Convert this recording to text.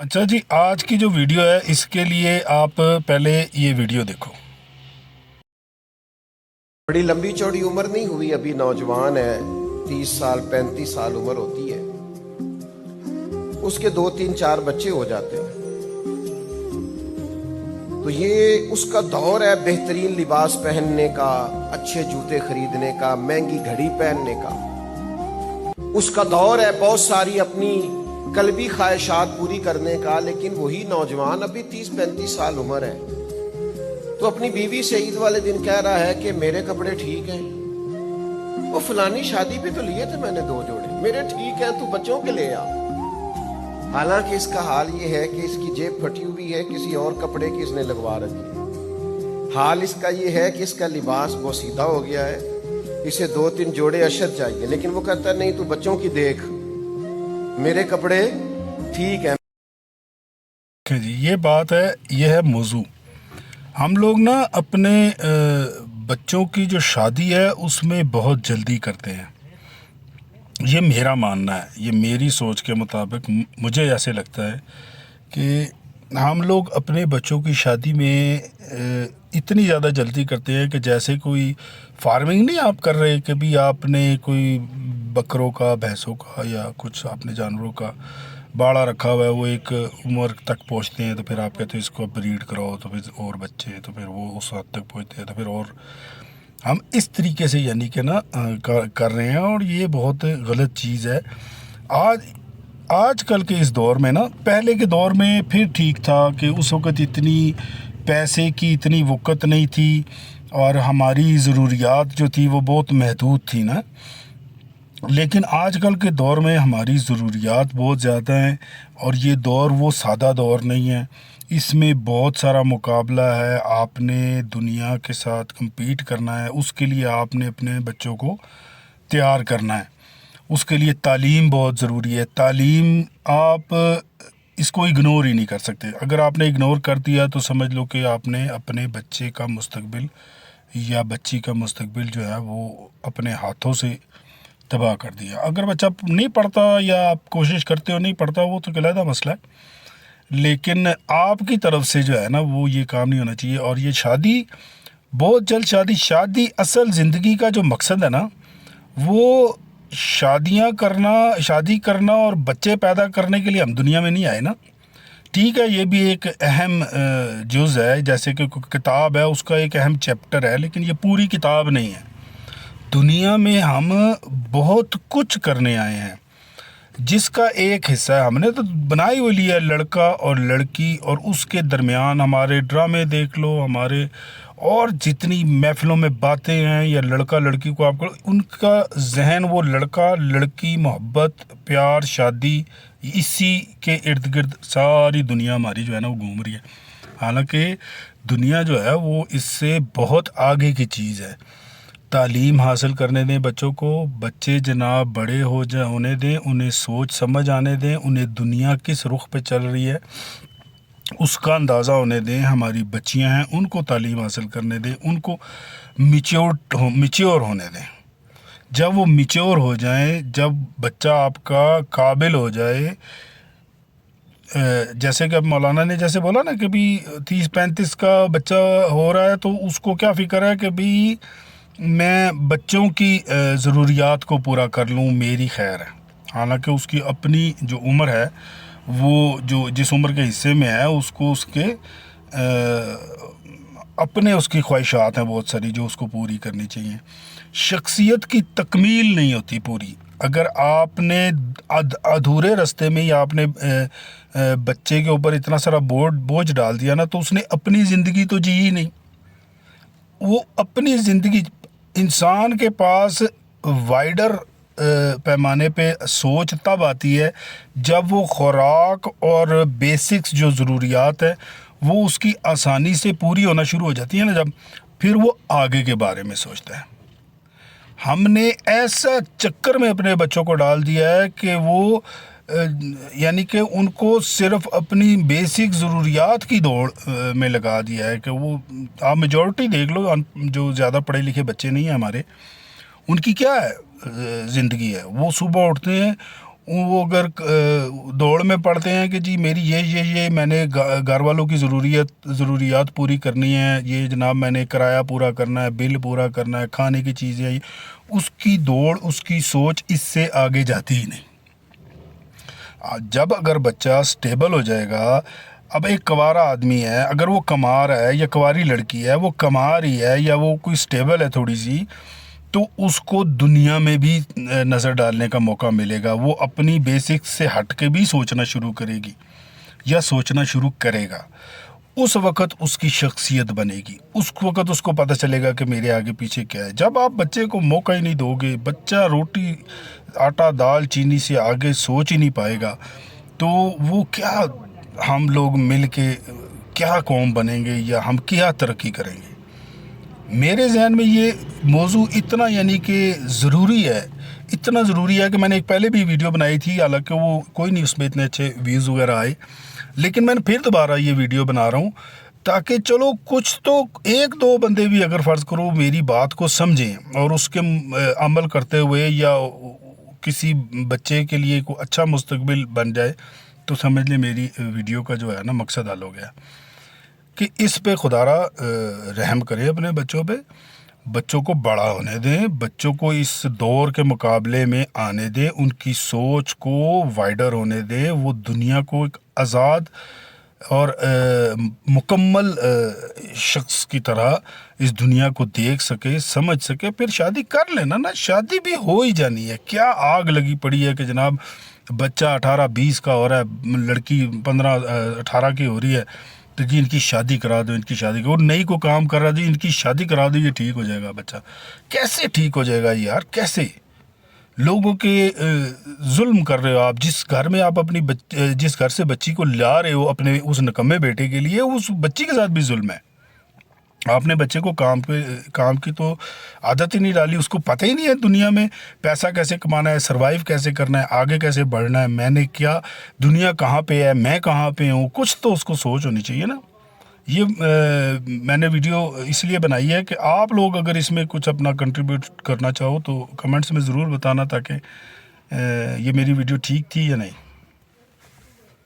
अच्छा जी, आज की जो वीडियो है इसके लिए आप पहले ये वीडियो देखो। बड़ी लंबी चौड़ी उम्र नहीं हुई, अभी नौजवान है, 30 साल 35 साल उम्र होती है, उसके 2 3 4 बच्चे हो जाते हैं। तो ये उसका दौर है बेहतरीन लिबास पहनने का, अच्छे जूते खरीदने का, महंगी घड़ी पहनने का। उसका दौर है बहुत सारी अपनी कल्बी ख्वाहिशात पूरी करने का। लेकिन वही नौजवान अभी 30 35 साल उम्र है तो अपनी बीवी से ईद वाले दिन कह रहा है कि मेरे कपड़े ठीक हैं, वो फलानी शादी पे तो लिए थे मैंने 2 जोड़े, मेरे ठीक हैं, तू बच्चों के ले आ। हालांकि इसका हाल ये है कि इसकी जेब फटी हुई है, किसी और कपड़े की इसने लगवा रखी है। हाल इसका ये है कि इसका लिबास बोसीदा हो गया है, इसे 2 3 जोड़े अशद चाहिए, लेकिन वो कहता नहीं तू बच्चों की देख, मेरे कपड़े ठीक हैं। जी, ये बात है, ये है मौजू। हम लोग ना अपने बच्चों की जो शादी है उसमें बहुत जल्दी करते हैं। ये मेरा मानना है, ये मेरी सोच के मुताबिक मुझे ऐसे लगता है कि हम लोग अपने बच्चों की शादी में इतनी ज़्यादा जल्दी करते हैं कि जैसे कोई फार्मिंग नहीं आप कर रहे, कभी आपने कोई बकरों का, भैंसों का या कुछ आपने जानवरों का बाड़ा रखा हुआ है, वो एक उम्र तक पहुंचते हैं तो फिर आप कहते हो इसको ब्रीड कराओ, तो फिर और बच्चे, तो फिर वो उस हद तक पहुंचते हैं, तो फिर और हम इस तरीके से यानी कि ना कर रहे हैं, और ये बहुत गलत चीज़ है। आजकल के इस दौर में ना, पहले के दौर में फिर ठीक था कि उस वक़्त इतनी पैसे की इतनी वक़्त नहीं थी और हमारी ज़रूरियात जो थी वो बहुत महदूद थी ना। लेकिन आजकल के दौर में हमारी ज़रूरियात बहुत ज़्यादा हैं, और ये दौर वो सादा दौर नहीं है, इसमें बहुत सारा मुकाबला है। आपने दुनिया के साथ compete करना है, उसके लिए आपने अपने बच्चों को तैयार करना है, उसके लिए तालीम बहुत ज़रूरी है। तालीम आप इसको इग्नोर ही नहीं कर सकते। अगर आपने इग्नोर कर दिया तो समझ लो कि आपने अपने बच्चे का मुस्तकबिल या बच्ची का मुस्तकबिल जो है वो अपने हाथों से तबाह कर दिया। अगर बच्चा नहीं पढ़ता या आप कोशिश करते हो नहीं पढ़ता, वो तो अलग मसला है, लेकिन आपकी तरफ से जो है ना वो ये काम नहीं होना चाहिए। और ये शादी, बहुत जल्द शादी असल ज़िंदगी का जो मकसद है ना, वो शादी करना और बच्चे पैदा करने के लिए हम दुनिया में नहीं आए ना। ठीक है, ये भी एक अहम जुज़ है, जैसे कि किताब है उसका एक अहम चैप्टर है, लेकिन ये पूरी किताब नहीं है। दुनिया में हम बहुत कुछ करने आए हैं जिसका एक हिस्सा है हमने तो बनाई हुई लिया है, लड़का और लड़की, और उसके दरमियान हमारे ड्रामे देख लो, हमारे और जितनी महफिलों में बातें हैं या लड़का लड़की को आपको उनका जहन, वो लड़का लड़की, मोहब्बत, प्यार, शादी, इसी के इर्द गिर्द सारी दुनिया हमारी जो है ना वो घूम रही है। हालांकि दुनिया जो है वो इससे बहुत आगे की चीज़ है। तालीम हासिल करने दें बच्चों को, बच्चे जनाब बड़े होने दें, उन्हें सोच समझ आने दें, उन्हें दुनिया किस रुख पे चल रही है उसका अंदाज़ा होने दें। हमारी बच्चियां हैं, उनको तालीम हासिल करने दें, उनको मिच्योर होने दें। जब वो मिच्योर हो जाएं, जब बच्चा आपका काबिल हो जाए, जैसे कि अब मौलाना ने जैसे बोला ना कि भी 30 35 का बच्चा हो रहा है तो उसको क्या फ़िक्र है कि भी मैं बच्चों की ज़रूरियात को पूरा कर लूँ, मेरी खैर है। हालांकि उसकी अपनी जो उम्र है, वो जो जिस उम्र के हिस्से में है, उसको उसके अपने उसकी ख्वाहिशात हैं बहुत सारी जो उसको पूरी करनी चाहिए। शख्सियत की तकमील नहीं होती पूरी अगर आपने अधूरे रास्ते में ही आपने बच्चे के ऊपर इतना सारा बोझ डाल दिया ना, तो उसने अपनी ज़िंदगी तो जी ही नहीं। वो अपनी ज़िंदगी, इंसान के पास वाइडर पैमाने पे सोच तब आती है जब वो खुराक और बेसिक्स जो ज़रूरियात है वो उसकी आसानी से पूरी होना शुरू हो जाती है ना, जब फिर वो आगे के बारे में सोचता है। हमने ऐसा चक्कर में अपने बच्चों को डाल दिया है कि वो यानी कि उनको सिर्फ अपनी बेसिक ज़रूरियात की दौड़ में लगा दिया है कि वो, आप मेजॉरिटी देख लो जो ज़्यादा पढ़े लिखे बच्चे नहीं हैं हमारे, उनकी क्या है ज़िंदगी है, वो सुबह उठते हैं, وہ اگر دوڑ میں پڑتے ہیں کہ جی میری یہ میں نے گھر والوں کی ضروریات پوری کرنی ہے، یہ جناب میں نے کرایہ پورا کرنا ہے، بل پورا کرنا ہے، کھانے کی چیزیں، اس کی دوڑ، اس کی سوچ اس سے آگے جاتی ہی نہیں۔ جب اگر بچہ سٹیبل ہو جائے گا، اب ایک کنوارا آدمی ہے، اگر وہ کما رہا ہے، یا کنواری لڑکی ہے وہ کما رہی ہے، یا وہ کوئی سٹیبل ہے تھوڑی سی، تو اس کو دنیا میں بھی نظر ڈالنے کا موقع ملے گا۔ وہ اپنی بیسک سے ہٹ کے بھی سوچنا شروع کرے گی یا سوچنا شروع کرے گا۔ اس وقت اس کی شخصیت بنے گی، اس وقت اس کو پتہ چلے گا کہ میرے آگے پیچھے کیا ہے۔ جب آپ بچے کو موقع ہی نہیں دو گے، بچہ روٹی آٹا دال چینی سے آگے سوچ ہی نہیں پائے گا، تو وہ کیا، ہم لوگ مل کے کیا قوم بنیں گے، یا ہم کیا ترقی کریں گے؟ میرے ذہن میں یہ موضوع اتنا یعنی کہ ضروری ہے، اتنا ضروری ہے کہ میں نے ایک پہلے بھی ویڈیو بنائی تھی، حالانکہ وہ کوئی نہیں اس میں اتنے اچھے ویوز وغیرہ آئے، لیکن میں نے پھر دوبارہ یہ ویڈیو بنا رہا ہوں تاکہ چلو کچھ تو ایک دو بندے بھی اگر فرض کرو میری بات کو سمجھیں اور اس کے عمل کرتے ہوئے یا کسی بچے کے لیے کوئی اچھا مستقبل بن جائے، تو سمجھ لیں میری ویڈیو کا جو ہے نا مقصد حل ہو گیا۔ کہ اس پہ خدا را رحم کرے، اپنے بچوں پہ، بچوں کو بڑا ہونے دیں، بچوں کو اس دور کے مقابلے میں آنے دیں، ان کی سوچ کو وائڈر ہونے دیں، وہ دنیا کو ایک آزاد اور مکمل شخص کی طرح اس دنیا کو دیکھ سکے، سمجھ سکے، پھر شادی کر لینا نا، شادی بھی ہو ہی جانی ہے۔ کیا آگ لگی پڑی ہے کہ جناب بچہ 18-20 کا ہو رہا ہے، لڑکی 15-18 کی ہو رہی ہے، تو جی ان کی شادی کرا دو، ان کی شادی کرو، نئی کو کام کر رہا، جی ان کی شادی کرا دو، یہ ٹھیک ہو جائے گا بچہ۔ کیسے ٹھیک ہو جائے گا یار؟ کیسے؟ لوگوں کے ظلم کر رہے ہو آپ، جس گھر میں آپ اپنی جس گھر سے بچی کو لا رہے ہو اپنے اس نکمے بیٹے کے لیے، اس بچی کے ساتھ بھی ظلم ہے۔ آپ نے بچے کو کام کی تو عادت ہی نہیں ڈالی، اس کو پتہ ہی نہیں ہے دنیا میں پیسہ کیسے کمانا ہے، سروائیو کیسے کرنا ہے، آگے کیسے بڑھنا ہے، میں نے کیا، دنیا کہاں پہ ہے، میں کہاں پہ ہوں، کچھ تو اس کو سوچ ہونی چاہیے نا۔ یہ میں نے ویڈیو اس لیے بنائی ہے کہ آپ لوگ اگر اس میں کچھ اپنا کنٹریبیوٹ کرنا چاہو تو کمنٹس میں ضرور بتانا، تاکہ یہ میری ویڈیو ٹھیک تھی یا نہیں۔